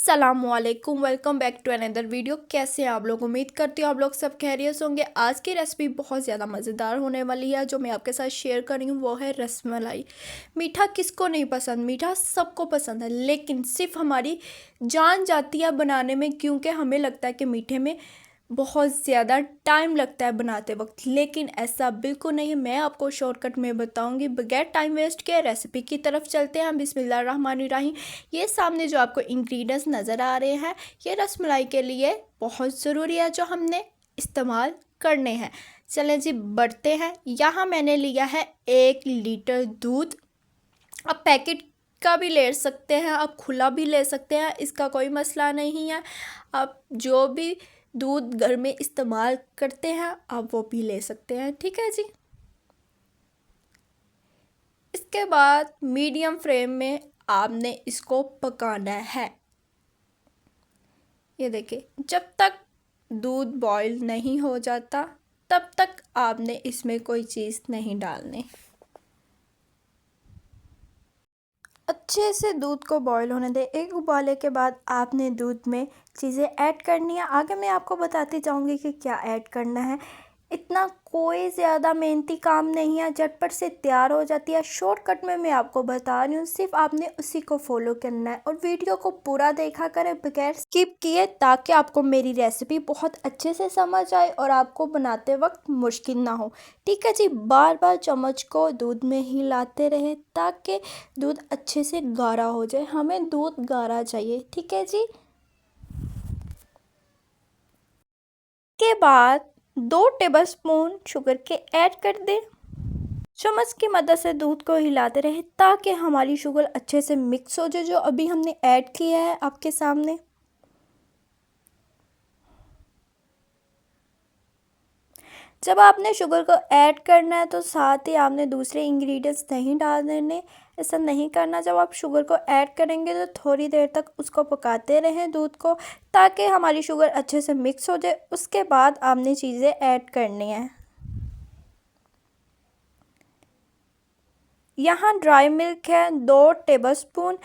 अस्सलामुअलैकुम, welcome back to another video. कैसे हैं आप लोग? उम्मीद करती हूँ आप लोग सब खैरियत होंगे। आज की रेसिपी बहुत ज़्यादा मज़ेदार होने वाली है। जो मैं आपके साथ शेयर कर रही हूँ वो है रसमलाई। मीठा किसको नहीं पसंद, मीठा सबको पसंद है, लेकिन सिर्फ हमारी जान जाती है बनाने में, क्योंकि हमें लगता है कि मीठे में बहुत ज़्यादा टाइम लगता है बनाते वक्त, लेकिन ऐसा बिल्कुल नहीं है। मैं आपको शॉर्टकट में बताऊंगी। बगैर टाइम वेस्ट किए रेसिपी की तरफ चलते हैं। बिस्मिल्लाहिर्रहमानिर्रहीम। ये सामने जो आपको इंग्रेडिएंट्स नज़र आ रहे हैं, ये रसमलाई के लिए बहुत ज़रूरी है, जो हमने इस्तेमाल करने हैं। चलें जी, बढ़ते हैं। यहाँ मैंने लिया है 1 लीटर दूध। आप पैकेट का भी ले सकते हैं, आप खुला भी ले सकते हैं, इसका कोई मसला नहीं है। आप जो भी दूध घर में इस्तेमाल करते हैं आप वो भी ले सकते हैं, ठीक है जी। इसके बाद मीडियम फ्लेम में आपने इसको पकाना है। ये देखिए, जब तक दूध बॉईल नहीं हो जाता तब तक आपने इसमें कोई चीज़ नहीं डालनी। अच्छे से दूध को बॉईल होने दें। एक उबाले के बाद आपने दूध में चीज़ें ऐड करनी है। आगे मैं आपको बताती जाऊंगी कि क्या ऐड करना है। इतना कोई ज़्यादा मेहनती काम नहीं है, झटपट से तैयार हो जाती है। शॉर्टकट में मैं आपको बता रही हूँ, सिर्फ आपने उसी को फॉलो करना है और वीडियो को पूरा देखा करें बगैर स्किप किए, ताकि आपको मेरी रेसिपी बहुत अच्छे से समझ आए और आपको बनाते वक्त मुश्किल ना हो। ठीक है जी। बार बार चम्मच को दूध में हिलाते रहे ताकि दूध अच्छे से गाढ़ा हो जाए। हमें दूध गाढ़ा चाहिए, ठीक है जी। के बाद 2 टेबलस्पून शुगर के ऐड कर दें। चम्मच की मदद से दूध को हिलाते रहे ताकि हमारी शुगर अच्छे से मिक्स हो जाए, जो अभी हमने ऐड किया है आपके सामने। जब आपने शुगर को ऐड करना है तो साथ ही आपने दूसरे इंग्रेडिएंट्स नहीं डाल देने। ऐसा नहीं करना। जब आप शुगर को ऐड करेंगे तो थोड़ी देर तक उसको पकाते रहें दूध को, ताकि हमारी शुगर अच्छे से मिक्स हो जाए। उसके बाद आपने चीज़ें ऐड करनी है। यहाँ ड्राई मिल्क है 2 टेबलस्पून।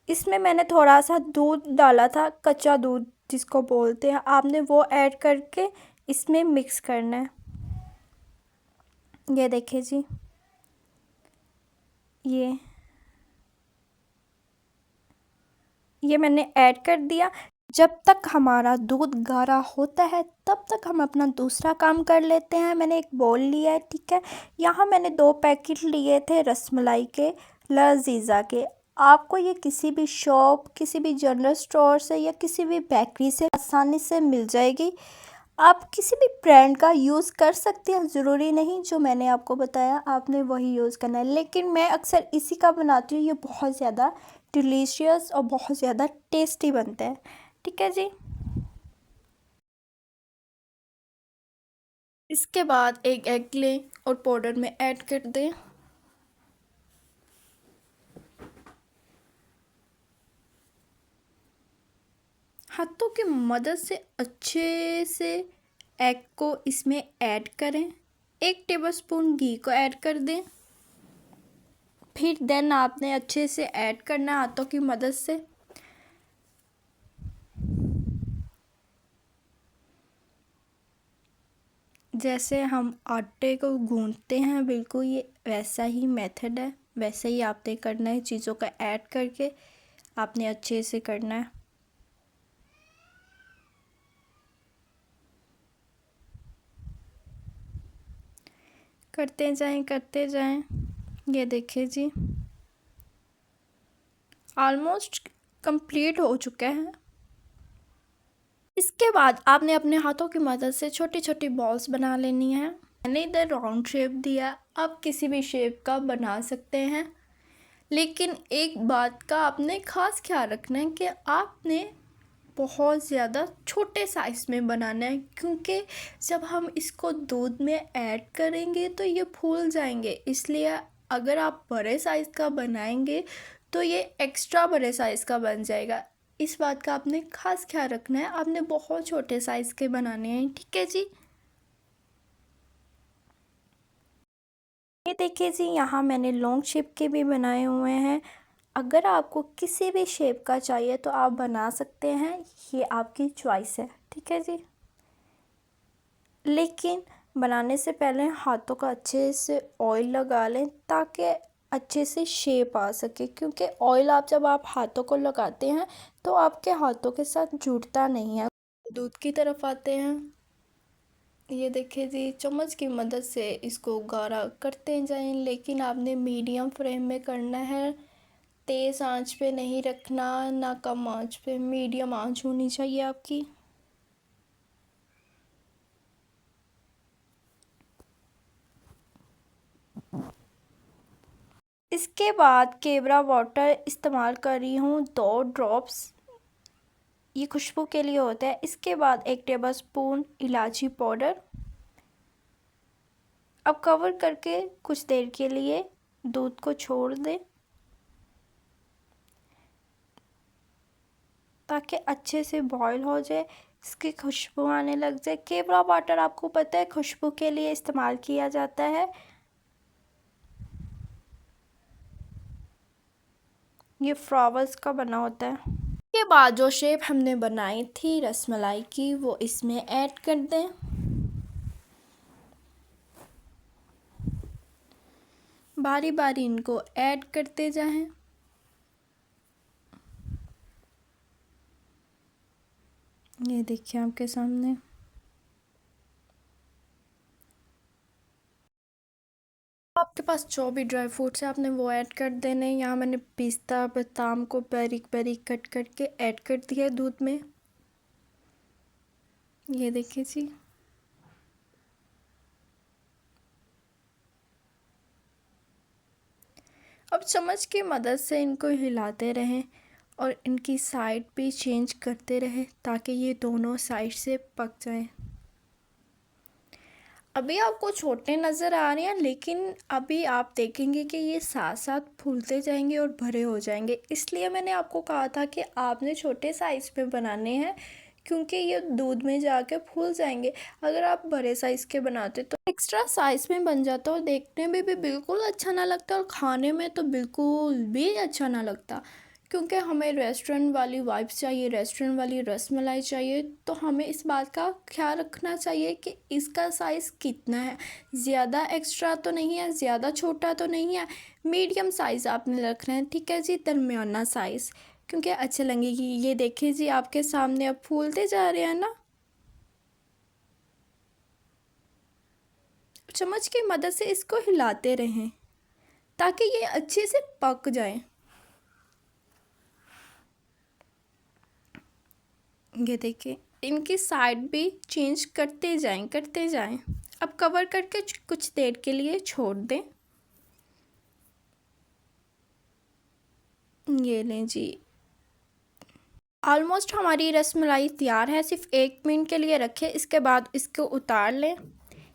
इसमें मैंने थोड़ा सा दूध डाला था, कच्चा दूध जिसको बोलते हैं, आपने वो ऐड करके इसमें मिक्स करना है। ये देखिए जी, ये मैंने ऐड कर दिया। जब तक हमारा दूध गाढ़ा होता है तब तक हम अपना दूसरा काम कर लेते हैं। मैंने एक बोल लिया है, ठीक है। यहाँ मैंने 2 पैकेट लिए थे रसमलाई के, लजीज़ा के। आपको ये किसी भी शॉप, किसी भी जनरल स्टोर से या किसी भी बेकरी से आसानी से मिल जाएगी। आप किसी भी ब्रांड का यूज़ कर सकते हैं, ज़रूरी नहीं जो मैंने आपको बताया आपने वही यूज़ करना है, लेकिन मैं अक्सर इसी का बनाती हूँ। ये बहुत ज़्यादा डिलीशियस और बहुत ज़्यादा टेस्टी बनता है, ठीक है जी। इसके बाद एक एग लें और पाउडर में ऐड कर दें। हाथों की मदद से अच्छे से एग को इसमें ऐड करें। 1 टेबलस्पून घी को ऐड कर दें। फिर देन आपने अच्छे से ऐड करना है हाथों की मदद से। जैसे हम आटे को गूंथते हैं, बिल्कुल ये वैसा ही मेथड है। वैसे ही आपने करना है, चीज़ों का ऐड करके आपने अच्छे से करना है। करते जाएं। ये देखिए जी, ऑलमोस्ट कंप्लीट हो चुका है। इसके बाद आपने अपने हाथों की मदद से छोटी छोटी बॉल्स बना लेनी है। मैंने इधर राउंड शेप दिया, आप किसी भी शेप का बना सकते हैं, लेकिन एक बात का आपने ख़ास ख्याल रखना है कि आपने बहुत ज़्यादा छोटे साइज़ में बनाना है, क्योंकि जब हम इसको दूध में ऐड करेंगे तो ये फूल जाएंगे। इसलिए अगर आप बड़े साइज़ का बनाएंगे तो ये एक्स्ट्रा बड़े साइज़ का बन जाएगा। इस बात का आपने ख़ास ख्याल रखना है। आपने बहुत छोटे साइज़ के बनाने हैं, ठीक है जी। ये देखिए जी, यहाँ मैंने लॉन्ग शेप के भी बनाए हुए हैं। अगर आपको किसी भी शेप का चाहिए तो आप बना सकते हैं, ये आपकी चॉइस है, ठीक है जी। लेकिन बनाने से पहले हाथों का अच्छे से ऑयल लगा लें ताकि अच्छे से शेप आ सके, क्योंकि ऑयल जब आप हाथों को लगाते हैं तो आपके हाथों के साथ जुड़ता नहीं है। दूध की तरफ आते हैं। ये देखिए जी, चम्मच की मदद से इसको गाढ़ा करते जाएं, लेकिन आपने मीडियम फ्लेम में करना है। तेज़ आंच पे नहीं रखना, ना कम आंच पे, मीडियम आंच होनी चाहिए आपकी। इसके बाद केवड़ा वाटर इस्तेमाल कर रही हूँ 2 ड्रॉप्स, ये खुशबू के लिए होता है। इसके बाद 1 टेबलस्पून इलायची पाउडर। अब कवर करके कुछ देर के लिए दूध को छोड़ दें ताकि अच्छे से बॉईल हो जाए, इसकी खुशबू आने लग जाए। केवड़ा वाटर आपको पता है खुशबू के लिए इस्तेमाल किया जाता है। ये फ्लावर्स का बना होता है। के बाद जो शेप हमने बनाई थी रसमलाई की वो इसमें ऐड कर दें। बारी बारी इनको ऐड करते जाएं। ये देखिए आपके सामने। आपके पास जो भी ड्राई फ्रूट्स है आपने वो ऐड कर देने। यहाँ मैंने पिस्ता बादाम को बारीक बारीक कट करके ऐड कर दिया है दूध में। ये देखिए जी। अब चम्मच की मदद से इनको हिलाते रहें और इनकी साइड भी चेंज करते रहें ताकि ये दोनों साइड से पक जाएं। अभी आपको छोटे नज़र आ रहे हैं, लेकिन अभी आप देखेंगे कि ये साथ साथ फूलते जाएंगे और भरे हो जाएंगे। इसलिए मैंने आपको कहा था कि आपने छोटे साइज़ पे बनाने हैं, क्योंकि ये दूध में जाके फूल जाएंगे। अगर आप बड़े साइज़ के बनाते तो एक्स्ट्रा साइज़ में बन जाता और देखने में भी बिल्कुल अच्छा ना लगता और खाने में तो बिल्कुल भी अच्छा ना लगता। क्योंकि हमें रेस्टोरेंट वाली वाइब्स चाहिए, रेस्टोरेंट वाली रसमलाई चाहिए, तो हमें इस बात का ख्याल रखना चाहिए कि इसका साइज़ कितना है। ज़्यादा एक्स्ट्रा तो नहीं है, ज़्यादा छोटा तो नहीं है, मीडियम साइज़ आपने रखना है, ठीक है जी, दरमियाना साइज़, क्योंकि अच्छे लगेगी। ये देखिए जी आपके सामने अब फूलते जा रहे हैं ना। चम्मच की मदद से इसको हिलाते रहें ताकि ये अच्छे से पक जाए। ये देखिए, इनकी साइड भी चेंज करते जाएं। अब कवर करके कुछ देर के लिए छोड़ दें। ये लें जी, ऑलमोस्ट हमारी रसमलाई तैयार है। सिर्फ 1 मिनट के लिए रखें, इसके बाद इसको उतार लें।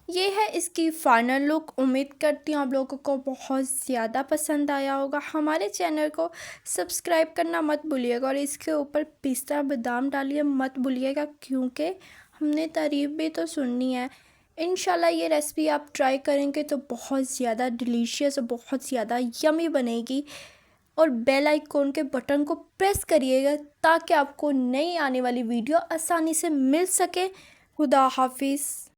ये है इसकी फाइनल लुक। उम्मीद करती हूँ आप लोगों को बहुत ज़्यादा पसंद आया होगा। हमारे चैनल को सब्सक्राइब करना मत भूलिएगा और इसके ऊपर पिस्ता बादाम डालिए मत भूलिएगा, क्योंकि हमने तारीफ़ भी तो सुननी है। इंशाल्लाह ये रेसिपी आप ट्राई करेंगे तो बहुत ज़्यादा डिलीशियस और बहुत ज़्यादा यमी बनेगी। और बेल आइकॉन के बटन को प्रेस करिएगा ताकि आपको नई आने वाली वीडियो आसानी से मिल सके। खुदा हाफिज़।